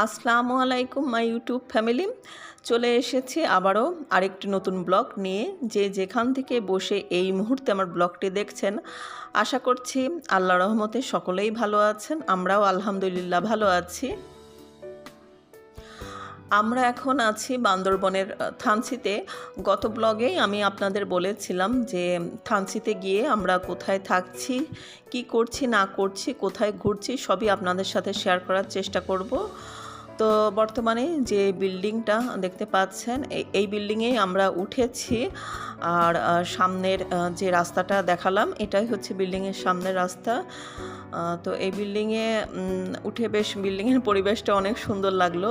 আসসালামু আলাইকুম my YouTube family. চলে এসেছি আবারও আরেকটি নতুন ব্লগ নিয়ে। যে যেখান থেকে বসে এই মুহূর্তে আমার ব্লগটি দেখছেন, আশা করছি আল্লাহর রহমতে সকলেই ভালো আছেন। আমরাও আলহামদুলিল্লাহ ভালো আছি। আমরা এখন আছি বান্দরবনের থানচিতে। গত ব্লগেই আমি আপনাদের বলেছিলাম যে থানচিতে গিয়ে আমরা কোথায় থাকছি, কি করছি না করছি, কোথায় ঘুরছি সবই আপনাদের সাথে শেয়ার করার চেষ্টা করব। তো বর্তমানে যে বিল্ডিংটা দেখতে পাচ্ছেন, এই বিল্ডিংয়েই আমরা উঠেছি। আর সামনের যে রাস্তাটা দেখালাম, এটাই হচ্ছে বিল্ডিংয়ের সামনের রাস্তা। তো এই বিল্ডিংয়ে উঠে বেশ বিল্ডিংয়ের পরিবেশটা অনেক সুন্দর লাগলো।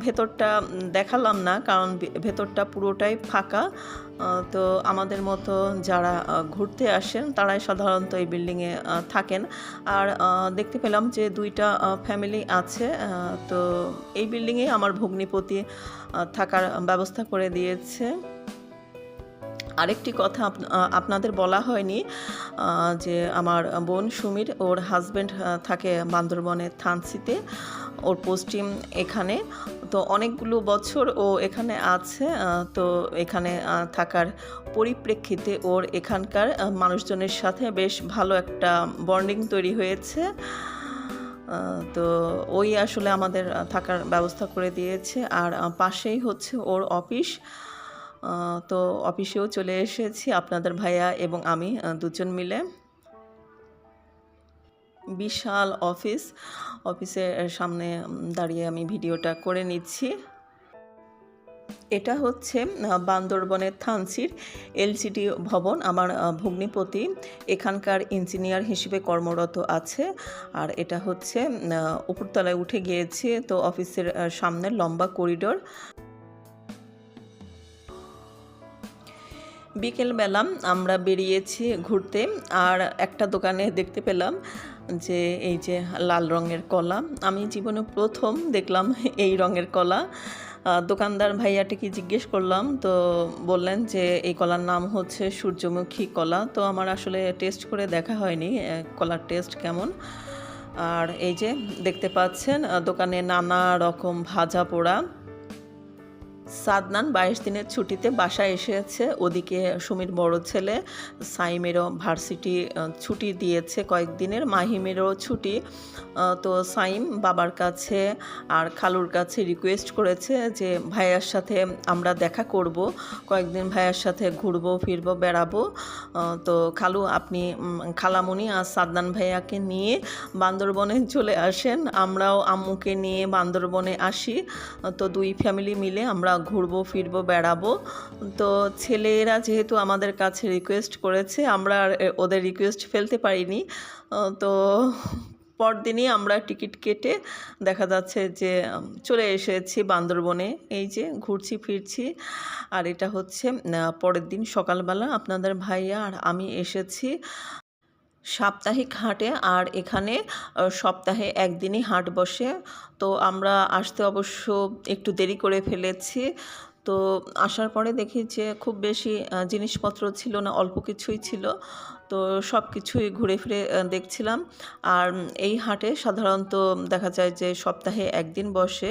ভেতরটা দেখালাম না, কারণ ভেতরটা পুরোটাই ফাঁকা। তো আমাদের মতো যারা ঘুরতে আসেন তারাই সাধারণত এই বিল্ডিংয়ে থাকেন। আর দেখতে পেলাম যে দুইটা ফ্যামিলি আছে। তো এই বিল্ডিংয়ে আমার ভগ্নিপতি থাকার ব্যবস্থা করে দিয়েছে। আরেকটি কথা আপনাদের বলা হয়নি, যে আমার বোন সুমির, ওর হাজব্যান্ড থাকে বান্দরবনের থানচিতে, ওর পোস্টিং এখানে। তো অনেকগুলো বছর ও এখানে আছে। তো এখানে থাকার পরিপ্রেক্ষিতে ওর এখানকার মানুষজনের সাথে বেশ ভালো একটা বন্ডিং তৈরি হয়েছে। তো ওই আসলে আমাদের থাকার ব্যবস্থা করে দিয়েছে। আর পাশেই হচ্ছে ওর অফিস। তো অফিসেও চলে এসেছি আপনাদের ভাইয়া এবং আমি দুজন মিলে। বিশাল অফিস, অফিসের সামনে দাঁড়িয়ে আমি ভিডিওটা করে নিচ্ছি। এটা হচ্ছে বান্দরবনের থানচির এলসিডি ভবন। আমার ভগ্নিপতি এখানকার ইঞ্জিনিয়ার হিসেবে কর্মরত আছে। আর এটা হচ্ছে উপরতলায় উঠে গিয়েছে। তো অফিসের সামনে লম্বা করিডোর। বিকেলবেলা আমরা বেরিয়েছি ঘুরতে। আর একটা দোকানে দেখতে পেলাম যে এই যে লাল রঙের কলা। আমি জীবনে প্রথম দেখলাম এই রঙের কলা। দোকানদার ভাইয়াটিকে জিজ্ঞেস করলাম, তো বললেন যে এই কলার নাম হচ্ছে সূর্যমুখী কলা। তো আমার আসলে টেস্ট করে দেখা হয়নি কলার টেস্ট কেমন। আর এই যে দেখতে পাচ্ছেন দোকানে নানা রকম ভাজা পোড়া। সাদনান 22 দিনের ছুটিতে বাসায় এসেছে। ওদিকে সুমির বড় ছেলে সাইমেরও ভার্সিটি ছুটি দিয়েছে কয়েকদিনের, মাহিমেরও ছুটি। তো সাইম বাবার কাছে আর খালুর কাছে রিকোয়েস্ট করেছে যে ভাইয়ার সাথে আমরা দেখা করব, কয়েকদিন ভাইয়ার সাথে ঘুরবো ফিরবো বেড়াবো। তো খালু আপনি খালামণি আর সাদনান ভাইয়াকে নিয়ে বান্দরবনে চলে আসেন, আমরাও আম্মুকে নিয়ে বান্দরবনে আসি। তো দুই ফ্যামিলি মিলে আমরা ঘুরবো ফিরবো বেড়াবো। তো ছেলেরা যেহেতু আমাদের কাছে রিকোয়েস্ট করেছে, আমরা আর ওদের রিকোয়েস্ট ফেলতে পারিনি। তো পরদিনই আমরা টিকিট কেটে দেখা যাচ্ছে যে চলে এসেছি বান্দরবনে। এই যে ঘুরছি ফিরছি। আর এটা হচ্ছে পরের দিন সকালবেলা আপনাদের ভাইয়া আর আমি এসেছি সাপ্তাহিক হাটে। আর এখানে সপ্তাহে একদিনই হাট বসে। তো আমরা আসতে অবশ্য একটু দেরি করে ফেলেছি। তো আসার পরে দেখি যে খুব বেশি জিনিসপত্র ছিল না, অল্প কিছুই ছিল। তো সব কিছুই ঘুরে ফিরে দেখছিলাম। আর এই হাটে সাধারণত দেখা যায় যে সপ্তাহে একদিন বসে।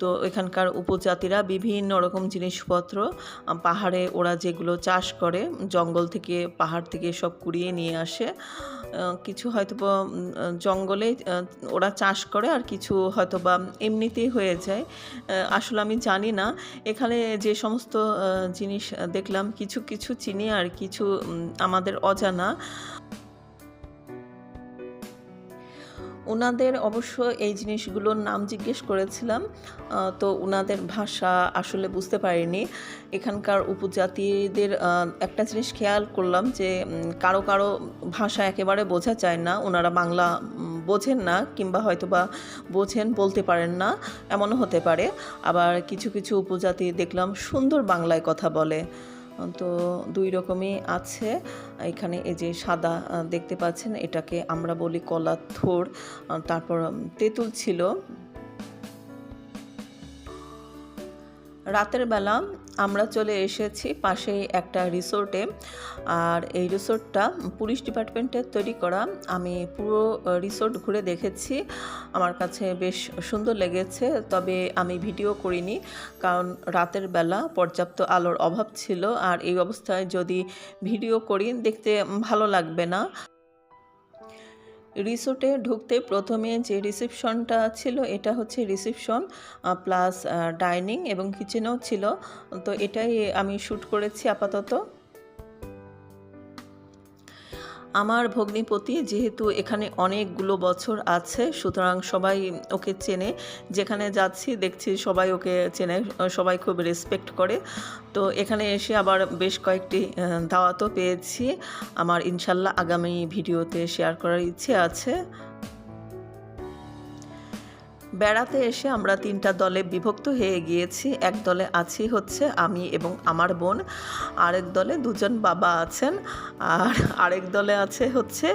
তো এখানকার উপজাতিরা বিভিন্ন রকম জিনিসপত্র পাহাড়ে ওরা যেগুলো চাষ করে, জঙ্গল থেকে পাহাড় থেকে সব কুড়িয়ে নিয়ে আসে। কিছু হয়তোবা জঙ্গলে ওরা চাষ করে, আর কিছু হয়তোবা এমনিতেই হয়ে যায়। আসলে আমি জানি না। এখানে যে সমস্ত জিনিস দেখলাম, কিছু কিছু চিনি আর কিছু আমাদের অজানা। ওনাদের অবশ্য এই জিনিসগুলোর নাম জিজ্ঞেস করেছিলাম। তো ওনাদের ভাষা আসলে বুঝতে পারিনি। এখানকার উপজাতিদের একটা জিনিস খেয়াল করলাম যে কারো কারো ভাষা একেবারে বোঝা যায় না, ওনারা বাংলা বোঝেন না, কিংবা হয়তোবা বোঝেন বলতে পারেন না, এমনও হতে পারে। আবার কিছু কিছু উপজাতি দেখলাম সুন্দর বাংলায় কথা বলে। তো দুই রকমই আছে এখানে। এই যে সাদা দেখতে পাচ্ছেন, এটাকে আমরা বলি কলার থোড়। তারপর তেঁতুল ছিল। রাতের বেলা আমরা চলে এসেছি পাশেই একটা রিসোর্টে। আর এই রিসোর্টটা পুলিশ ডিপার্টমেন্টের তৈরি করা। আমি পুরো রিসোর্ট ঘুরে দেখেছি। আমার কাছে বেশ সুন্দর লেগেছে। তবে আমি ভিডিও করিনি, কারণ রাতের বেলা পর্যাপ্ত আলোর অভাব ছিল। আর এই অবস্থায় যদি ভিডিও করি দেখতে ভালো লাগবে না। রিসোর্টে ঢুকতে প্রথমে যে রিসেপশনটা ছিল এটা হচ্ছে রিসেপশন প্লাস ডাইনিং এবং কিচেনও ছিল। তো এটাই আমি শ্যুট করেছি আপাতত। আমার ভগ্নিপতি যেহেতু এখানে অনেকগুলো বছর আছে, সুতরাং সবাই ওকে চেনে। যেখানে যাচ্ছি দেখছি সবাই ওকে চেনে, সবাই খুব রেসপেক্ট করে। তো এখানে এসে আবার বেশ কয়েকটি দাওয়াতও পেয়েছি। আমার ইনশাল্লাহ আগামী ভিডিওতে শেয়ার করার ইচ্ছে আছে। বেড়াতে এসে আমরা ৩টা দলে বিভক্ত হয়ে গিয়েছি। এক দলে আছি হচ্ছে আমি এবং আমার বোন, আরেক দলে ২জন বাবা আছেন, আর আরেক দলে আছে হচ্ছে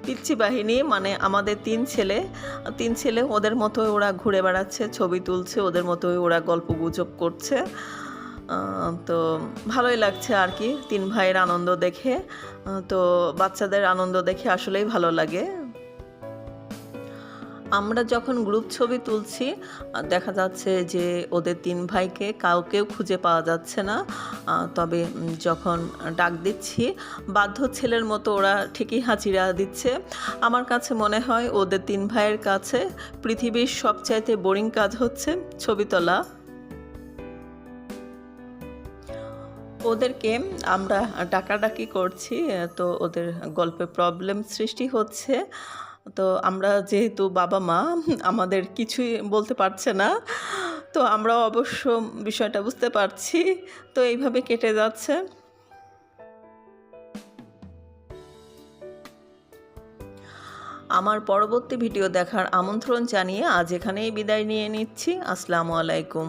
পিচ্চি বাহিনী, মানে আমাদের ৩ ছেলে ওদের মতোই ওরা ঘুরে বেড়াচ্ছে, ছবি তুলছে, ওদের মতোই ওরা গল্পগুজব করছে। তো ভালোই লাগছে আর কি ৩ ভাইয়ের আনন্দ দেখে। তো বাচ্চাদের আনন্দ দেখে আসলেই ভালো লাগে। আমরা যখন গ্রুপ ছবি তুলছি দেখা যাচ্ছে যে ওদের ৩ ভাইকে কাউকেও খুঁজে পাওয়া যাচ্ছে না। তবে যখন ডাক দিচ্ছি বাধ্য ছেলের মতো ওরা ঠিকই হাজিরা দিচ্ছে। আমার কাছে মনে হয় ওদের ৩ ভাইয়ের কাছে পৃথিবীর সবচাইতে বোরিং কাজ হচ্ছে ছবি তোলা। ওদেরকে আমরা ডাকাডাকি করছি, তো ওদের গল্পে প্রবলেম সৃষ্টি হচ্ছে। তো আমরা যেহেতু বাবা-মা আমাদের কিছুই বলতে পারছে না। তো আমরাও অবশ্য বিষয়টা বুঝতে পারছি। তো এইভাবে কেটে যাচ্ছে। আমার পরবর্তী ভিডিও দেখার আমন্ত্রণ জানিয়ে আজ এখানেই বিদায় নিয়ে নিচ্ছি। আসসালামু আলাইকুম।